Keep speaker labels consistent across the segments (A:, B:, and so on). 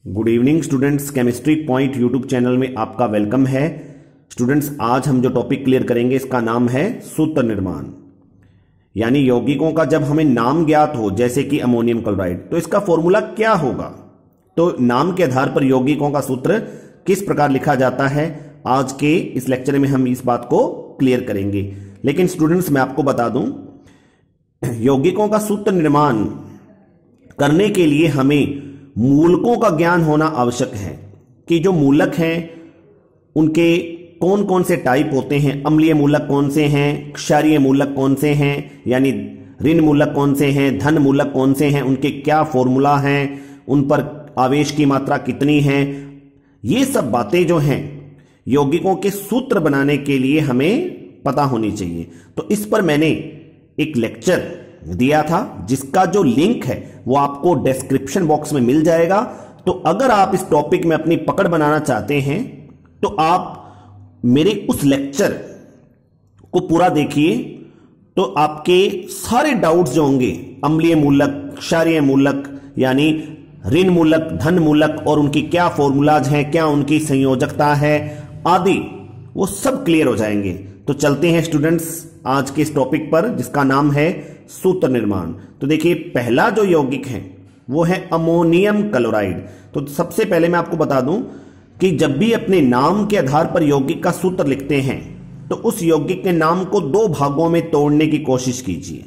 A: Good evening students, chemistry point YouTube channel में आपका welcome है। स्टूडेंट्स, आज हम जो टॉपिक क्लियर करेंगे इसका नाम है सूत्र निर्माण। यानी यौगिकों का जब हमें नाम ज्ञात हो, जैसे कि अमोनियम क्लोराइड, तो इसका फॉर्मूला क्या होगा। तो नाम के आधार पर यौगिकों का सूत्र किस प्रकार लिखा जाता है, आज के इस लेक्चर में हम इस बात को क्लियर करेंगे। लेकिन स्टूडेंट्स, मैं आपको बता दूं, यौगिकों का सूत्र निर्माण करने के लिए हमें मूलकों का ज्ञान होना आवश्यक है कि जो मूलक हैं उनके कौन कौन से टाइप होते हैं, अम्लीय मूलक कौन से हैं, क्षारीय मूलक कौन से हैं, यानी ऋण मूलक कौन से हैं, धन मूलक कौन से हैं, उनके क्या फॉर्मूला हैं, उन पर आवेश की मात्रा कितनी है। ये सब बातें जो हैं यौगिकों के सूत्र बनाने के लिए हमें पता होनी चाहिए। तो इस पर मैंने एक लेक्चर दिया था जिसका जो लिंक है वो आपको डिस्क्रिप्शन बॉक्स में मिल जाएगा। तो अगर आप इस टॉपिक में अपनी पकड़ बनाना चाहते हैं तो आप मेरे उस लेक्चर को पूरा देखिए, तो आपके सारे डाउट्स जो होंगे, अम्लीय मूलक, क्षारीय मूलक यानी ऋण मूलक, धन मूलक और उनकी क्या फॉर्मूलाज हैं, क्या उनकी संयोजकता है आदि, वो सब क्लियर हो जाएंगे। तो चलते हैं स्टूडेंट्स आज के इस टॉपिक पर जिसका नाम है सूत्र निर्माण। तो देखिए, पहला जो यौगिक है वो है अमोनियम क्लोराइड। तो सबसे पहले मैं आपको बता दूं कि जब भी अपने नाम के आधार पर यौगिक का सूत्र लिखते हैं तो उस यौगिक के नाम को दो भागों में तोड़ने की कोशिश कीजिए।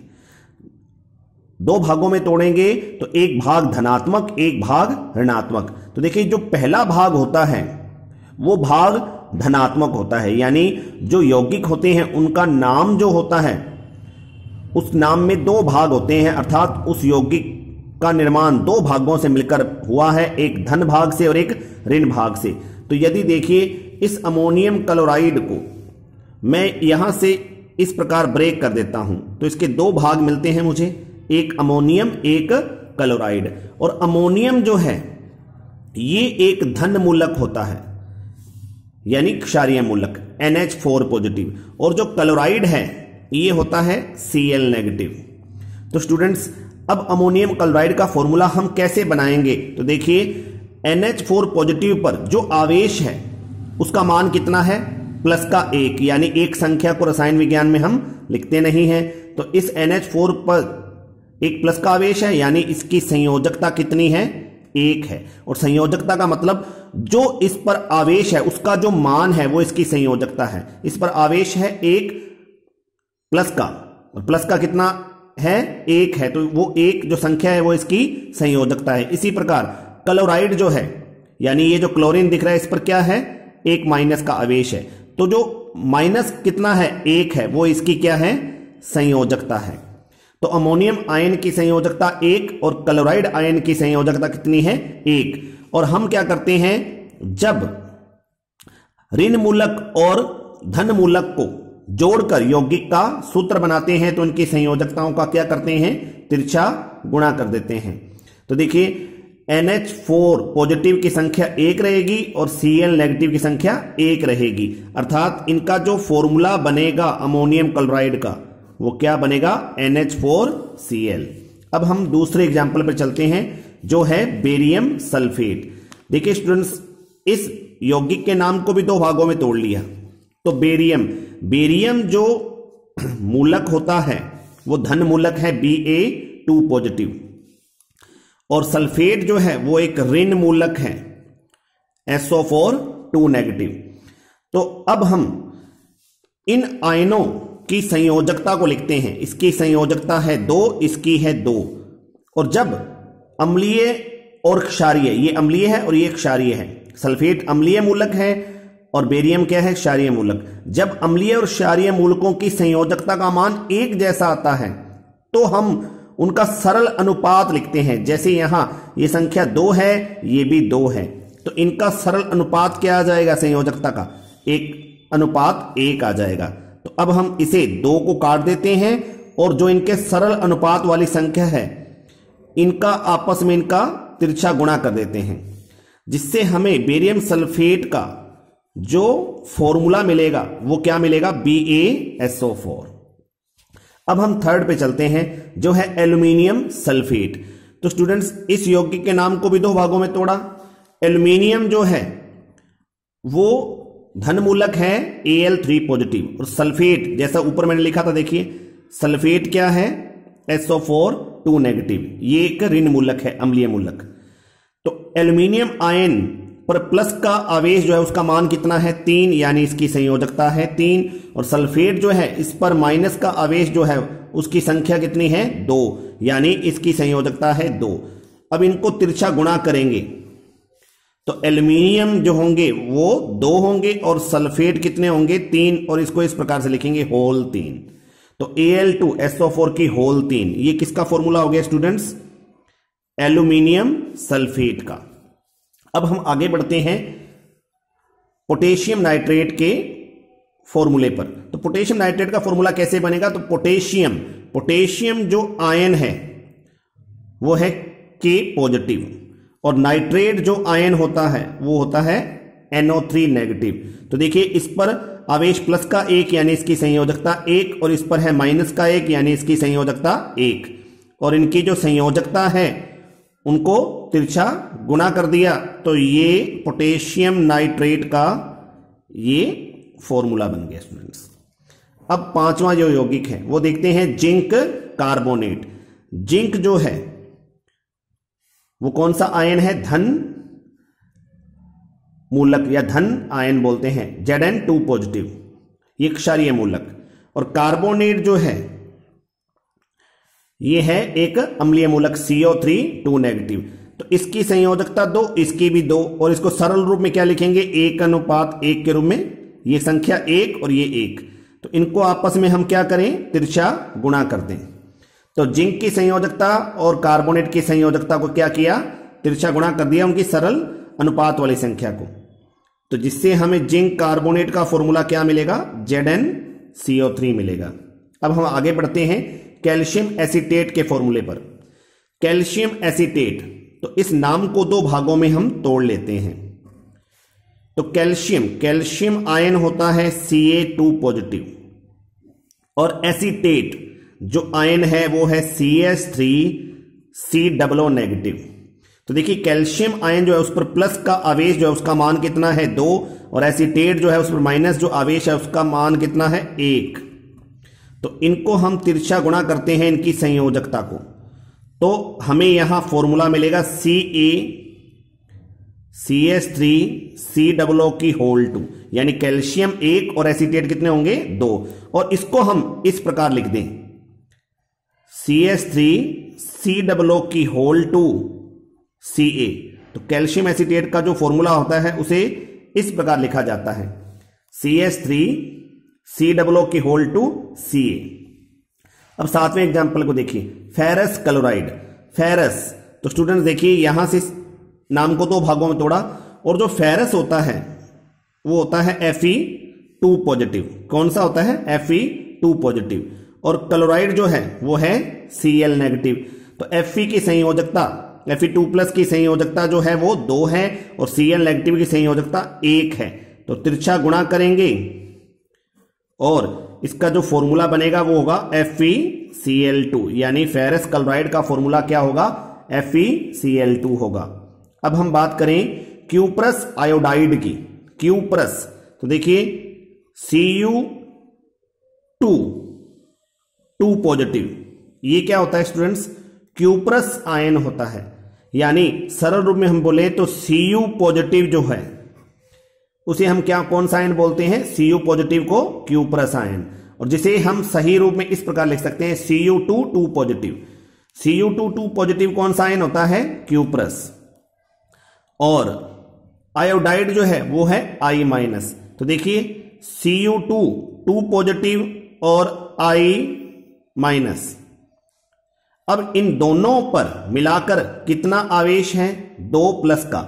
A: दो भागों में तोड़ेंगे तो एक भाग धनात्मक, एक भाग ऋणात्मक। तो देखिए, जो पहला भाग होता है वो भाग धनात्मक होता है, यानी जो यौगिक होते हैं उनका नाम जो होता है उस नाम में दो भाग होते हैं, अर्थात उस यौगिक का निर्माण दो भागों से मिलकर हुआ है, एक धन भाग से और एक ऋण भाग से। तो यदि देखिए, इस अमोनियम क्लोराइड को मैं यहां से इस प्रकार ब्रेक कर देता हूं तो इसके दो भाग मिलते हैं मुझे, एक अमोनियम, एक क्लोराइड। और अमोनियम जो है ये एक धन मूलक होता है, यानी क्षारीय मूलक NH4 पॉजिटिव, और जो क्लोराइड है ये होता है Cl नेगेटिव। तो स्टूडेंट्स, अब अमोनियम क्लोराइड का फॉर्मूला हम कैसे बनाएंगे। तो देखिए, NH4 पॉजिटिव पर जो आवेश है उसका मान कितना है, प्लस का 1, यानी एक संख्या को रसायन विज्ञान में हम लिखते नहीं हैं। तो इस NH4 पर एक प्लस का आवेश है, यानी इसकी संयोजकता कितनी है, 1 है। और संयोजकता का मतलब जो इस पर आवेश है उसका जो मान है वो इसकी संयोजकता है। इस पर आवेश है 1 प्लस का, और प्लस का कितना है, 1 है, तो वो 1 जो संख्या है वो इसकी संयोजकता है। इसी प्रकार क्लोराइड जो है, यानी ये जो क्लोरीन दिख रहा है, इस पर क्या है, 1 माइनस का आवेश है। तो जो माइनस कितना है, 1 है, वो इसकी क्या है, संयोजकता है। तो अमोनियम आयन की संयोजकता 1 और क्लोराइड आयन की संयोजकता कितनी है, 1। और हम क्या करते हैं, जब ऋण मूलक और धन मूलक को जोड़कर यौगिक का सूत्र बनाते हैं तो उनकी संयोजकताओं का क्या करते हैं, तिरछा गुणा कर देते हैं। तो देखिए, NH4 पॉजिटिव की संख्या 1 रहेगी और Cl नेगेटिव की संख्या 1 रहेगी, अर्थात इनका जो फॉर्मूला बनेगा अमोनियम क्लोराइड का वो क्या बनेगा, NH4Cl। अब हम दूसरे एग्जाम्पल पर चलते हैं जो है बेरियम सल्फेट। देखिए स्टूडेंट्स, इस यौगिक के नाम को भी दो भागों में तोड़ लिया। तो बेरियम जो मूलक होता है वो धन मूलक है Ba2 पॉजिटिव, और सल्फेट जो है वो एक ऋण मूलक है SO4 नेगेटिव। तो अब हम इन आयनों की संयोजकता को लिखते हैं। इसकी संयोजकता है 2, इसकी है 2। और जब अम्लीय और क्षारीय, ये अम्लीय है और ये क्षारीय है, सल्फेट अम्लीय मूलक है और बेरियम क्या है, क्षारीय मूलक। जब अम्लीय और क्षारीय मूलकों की संयोजकता का मान एक जैसा आता है तो हम उनका सरल अनुपात लिखते हैं। जैसे यहां ये संख्या 2 है, ये भी 2 है, तो इनका सरल अनुपात क्या आ जाएगा, संयोजकता का 1:1 आ जाएगा। तो अब हम इसे 2 को काट देते हैं और जो इनके सरल अनुपात वाली संख्या है इनका आपस में इनका तिरछा गुणा कर देते हैं, जिससे हमें बेरियम सल्फेट का जो फॉर्मूला मिलेगा वो क्या मिलेगा, BaSO4। अब हम थर्ड पे चलते हैं जो है एल्यूमिनियम सल्फेट। तो स्टूडेंट्स, इस यौगिक के नाम को भी दो भागों में तोड़ा, एल्यूमिनियम जो है वो धन मूलक है Al3 पॉजिटिव, और सल्फेट जैसा ऊपर मैंने लिखा था, देखिए सल्फेट क्या है SO4 2 नेगेटिव, ये एक ऋण मूलक है, अम्लीय मूलक। तो एल्यूमिनियम आयन पर प्लस का आवेश जो है उसका मान कितना है 3, यानी इसकी संयोजकता है 3, और सल्फेट जो है इस पर माइनस का आवेश जो है उसकी संख्या कितनी है 2, यानी इसकी संयोजकता है 2। अब इनको तिरछा गुणा करेंगे तो एल्यूमिनियम जो होंगे वो 2 होंगे और सल्फेट कितने होंगे 3, और इसको इस प्रकार से लिखेंगे होल 3। तो Al2SO4 की होल 3, ये किसका फॉर्मूला हो गया स्टूडेंट्स, एल्यूमिनियम सल्फेट का। अब हम आगे बढ़ते हैं पोटेशियम नाइट्रेट के फॉर्मूले पर। तो पोटेशियम नाइट्रेट का फॉर्मूला कैसे बनेगा, तो पोटेशियम जो आयन है वो है K पॉजिटिव, और नाइट्रेट जो आयन होता है वो होता है NO3 नेगेटिव। तो देखिए इस पर आवेश प्लस का 1 यानी इसकी संयोजकता 1, और इस पर है माइनस का 1 यानी इसकी संयोजकता 1, और इनकी जो संयोजकता है उनको तिरछा गुणा कर दिया, तो ये पोटेशियम नाइट्रेट का ये फॉर्मूला बन गया स्टूडेंट्स। अब पांचवा जो यौगिक है वो देखते हैं जिंक कार्बोनेट। जिंक जो है वो कौन सा आयन है, धन मूलक या धन आयन बोलते हैं, Zn2 पॉजिटिव, ये क्षारीय मूलक। और कार्बोनेट जो है ये है एक अम्लीय मूलक CO3 2 नेगेटिव। तो इसकी संयोजकता 2, इसकी भी 2, और इसको सरल रूप में क्या लिखेंगे 1:1 के रूप में, ये संख्या 1 और ये 1। तो इनको आपस में हम क्या करें, तिरछा गुणा कर दें। तो जिंक की संयोजकता और कार्बोनेट की संयोजकता को क्या किया, तिरछा गुणा कर दिया उनकी सरल अनुपात वाली संख्या को। तो जिससे हमें जिंक कार्बोनेट का फॉर्मूला क्या मिलेगा, ZnCO3 मिलेगा। अब हम आगे बढ़ते हैं कैल्शियम एसीटेट के फॉर्मूले पर। कैल्शियम एसीटेट, तो इस नाम को 2 भागों में हम तोड़ लेते हैं। तो कैल्शियम आयन होता है Ca2 पॉजिटिव, और एसीटेट जो आयन है वो है CH3COO नेगेटिव। तो देखिए कैल्शियम आयन जो है उस पर प्लस का आवेश जो है उसका मान कितना है 2, और एसीटेट जो है उस पर माइनस जो आवेश है उसका मान कितना है 1। तो इनको हम तिरछा गुणा करते हैं इनकी संयोजकता को, तो हमें यहां फॉर्मूला मिलेगा CaCH3COO की होल 2, यानी कैल्शियम 1 और एसीटेट कितने होंगे 2, और इसको हम इस प्रकार लिख दें CH3COO की होल 2 Ca। तो कैल्शियम एसीटेट का जो फॉर्मूला होता है उसे इस प्रकार लिखा जाता है CH3COO की होल 2 Ca। अब 7वें एग्जाम्पल को देखिए, फेरस क्लोराइड। फेरस, तो स्टूडेंट्स देखिए यहां से नाम को 2 भागों में तोड़ा, और जो फेरस होता है वो होता है Fe2 पॉजिटिव। कौन सा होता है, Fe2 पॉजिटिव, और क्लोराइड जो है वो है Cl नेगेटिव। तो Fe की संयोजकता, Fe2 प्लस की संयोजकता जो है वो 2 है, और Cl नेगेटिव की संयोजकता 1 है। तो तिरछा गुणा करेंगे और इसका जो फॉर्मूला बनेगा वो होगा FeCl2, यानी फेरस क्लोराइड का फॉर्मूला क्या होगा, FeCl2 होगा। अब हम बात करें क्यूप्रस आयोडाइड की। क्यूप्रस, तो देखिए Cu2 पॉजिटिव, ये क्या होता है स्टूडेंट्स, क्यूप्रस आयन होता है, यानी सरल रूप में हम बोले तो Cu पॉजिटिव जो है उसे हम क्या, कौन सा आयन बोलते हैं, Cu पॉजिटिव को क्यूप्रस आयन, और जिसे हम सही रूप में इस प्रकार लिख सकते हैं Cu2 पॉजिटिव। Cu2 पॉजिटिव कौन सा आयन होता है, क्यूप्रस, और आयोडाइड जो है वो है I माइनस। तो देखिए Cu2 पॉजिटिव और I माइनस। अब इन दोनों पर मिलाकर कितना आवेश है, 2 प्लस का,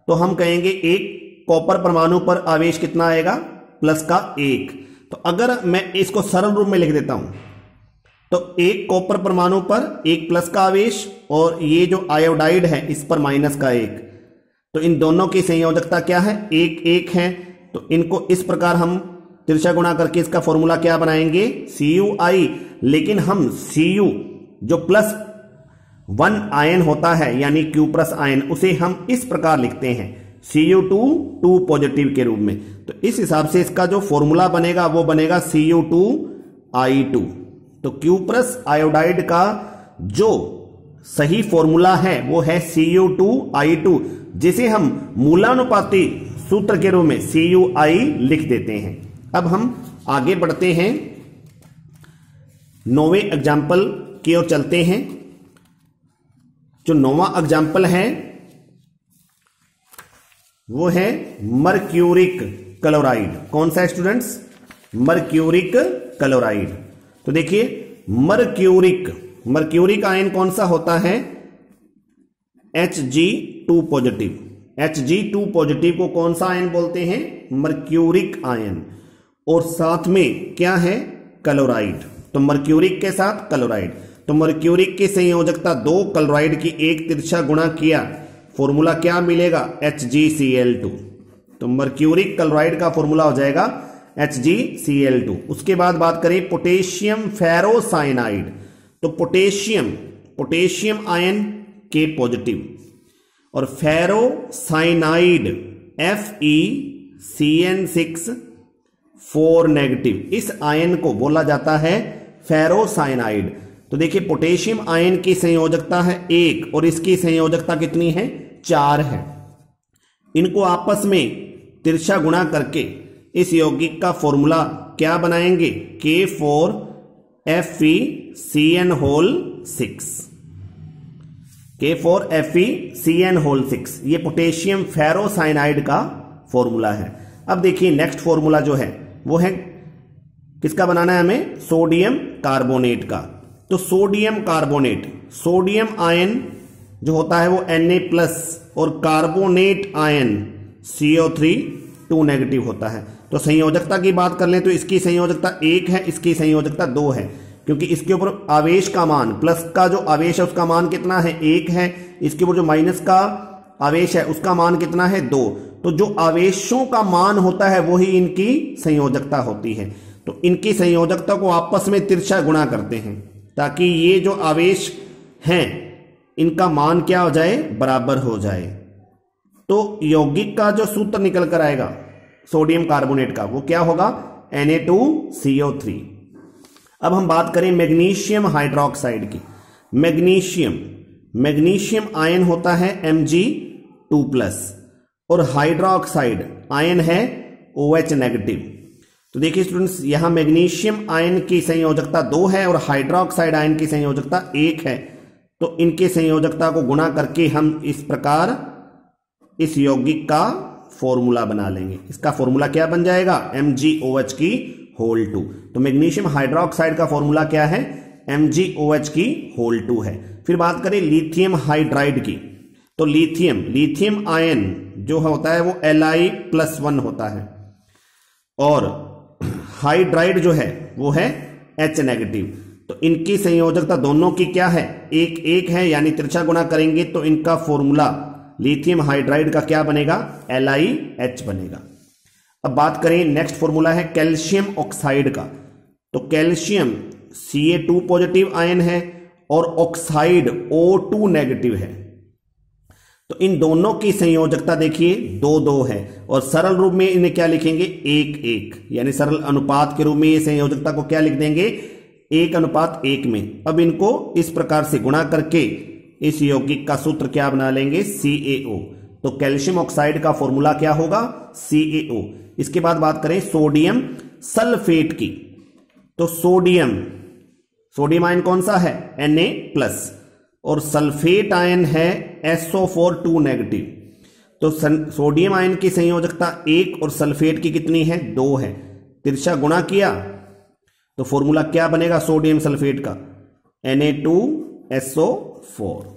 A: तो हम कहेंगे एक कॉपर परमाणु पर आवेश कितना आएगा, प्लस का 1। तो अगर मैं इसको सरल रूप में लिख देता हूं तो एक कॉपर परमाणु पर 1 प्लस का आवेश, और ये जो आयोडाइड है इस पर माइनस का 1। तो इन दोनों की संयोजकता क्या है, 1 है। तो इनको इस प्रकार हम तिरछा गुणा करके इसका फॉर्मूला क्या बनाएंगे, Cui, लेकिन हम Cu जो +1 आयन होता है यानी क्यूप्रस आयन, उसे हम इस प्रकार लिखते हैं Cu2 2 पॉजिटिव के रूप में। तो इस हिसाब से इसका जो फॉर्मूला बनेगा वो बनेगा Cu2I2। तो Q प्लस आयोडाइड का जो सही फॉर्मूला है वो है Cu2I2, जिसे हम मूलानुपाती सूत्र के रूप में Cui लिख देते हैं। अब हम आगे बढ़ते हैं, 9वें एग्जाम्पल की ओर चलते हैं। जो 9वां एग्जाम्पल है वो है मर्क्यूरिक क्लोराइड। कौन सा है स्टूडेंट्स? Mercuric chloride. तो देखिए मर्क्यूरिक आयन कौन सा होता है? Hg2 positive. Hg2 पॉजिटिव को कौन सा आयन बोलते हैं? Mercuric ion. और साथ में क्या है? क्लोराइड। तो मर्क्यूरिक के साथ क्लोराइड। तो मर्क्यूरिक की संयोजकता 2 क्लोराइड की एक तिरछा गुणा किया, फॉर्मूला क्या मिलेगा? HgCl2। तो मर्क्यूरिक क्लोराइड का फॉर्मूला हो जाएगा HgCl2। उसके बाद बात करें पोटेशियम फेरोसाइनाइड। तो पोटेशियम आयन K पॉजिटिव और फेरोसाइनाइड FeCN6 4 नेगेटिव, इस आयन को बोला जाता है फेरोसाइनाइड। तो देखिए पोटेशियम आयन की संयोजकता है 1 और इसकी संयोजकता कितनी है? 4 है। इनको आपस में तिरछा गुणा करके इस यौगिक का फॉर्मूला क्या बनाएंगे? K4FeCN6। K4FeCN6 ये पोटेशियम फेरोसाइनाइड का फॉर्मूला है। अब देखिए नेक्स्ट फॉर्मूला जो है वो है किसका बनाना है हमें? सोडियम कार्बोनेट का। तो सोडियम कार्बोनेट, सोडियम आयन जो होता है वो Na+ और कार्बोनेट आयन CO3 2 नेगेटिव होता है। तो संयोजकता की बात कर लें तो इसकी संयोजकता 1 है, इसकी संयोजकता 2 है, क्योंकि इसके ऊपर आवेश का मान, प्लस का जो आवेश है उसका मान कितना है? 1 है। इसके ऊपर जो माइनस का आवेश है उसका मान कितना है? 2। तो जो आवेशों का मान होता है वही इनकी संयोजकता होती है। तो इनकी संयोजकता को आपस में तिरछा गुणा करते हैं ताकि ये जो आवेश हैं इनका मान क्या हो जाए? बराबर हो जाए। तो यौगिक का जो सूत्र निकल कर आएगा सोडियम कार्बोनेट का वो क्या होगा? Na2CO3। अब हम बात करें मैग्नीशियम हाइड्रोक्साइड की। मैग्नीशियम आयन होता है Mg2+ और हाइड्रोक्साइड आयन है OH नेगेटिव। तो देखिए स्टूडेंट्स यहां मैग्नीशियम आयन की संयोजकता 2 है और हाइड्रोक्साइड आयन की संयोजकता 1 है। तो इनके संयोजकता को गुणा करके हम इस प्रकार इस यौगिक का फॉर्मूला बना लेंगे। इसका फॉर्मूला क्या बन जाएगा? MgOH2। तो मैग्नीशियम हाइड्रोक्साइड का फॉर्मूला क्या है? MgOH2 है। फिर बात करें लिथियम हाइड्राइड की। तो लिथियम आयन जो होता है वो Li+1 होता है और हाइड्राइड जो है वो है H नेगेटिव। तो इनकी संयोजकता दोनों की क्या है? 1 है, यानी तिरछा गुणा करेंगे तो इनका फॉर्मूला लिथियम हाइड्राइड का क्या बनेगा? LiH बनेगा। अब बात करें नेक्स्ट फॉर्मूला है कैल्शियम ऑक्साइड का। तो कैल्शियम Ca2 पॉजिटिव आयन है और ऑक्साइड O2 नेगेटिव है। तो इन दोनों की संयोजकता देखिए 2 है और सरल रूप में इन्हें क्या लिखेंगे? 1, यानी सरल अनुपात के रूप में ये संयोजकता को क्या लिख देंगे? 1:1 में। अब इनको इस प्रकार से गुणा करके इस यौगिक का सूत्र क्या बना लेंगे? CaO। तो कैल्शियम ऑक्साइड का फॉर्मूला क्या होगा? CaO। इसके बाद बात करें सोडियम सल्फेट की। तो सोडियम आयन कौन सा है? Na+ और सल्फेट आयन है SO4 2 नेगेटिव। तो सोडियम आयन की संयोजकता 1 और सल्फेट की कितनी है? 2 है। तिरछा गुणा किया तो फॉर्मूला क्या बनेगा सोडियम सल्फेट का? Na2SO4।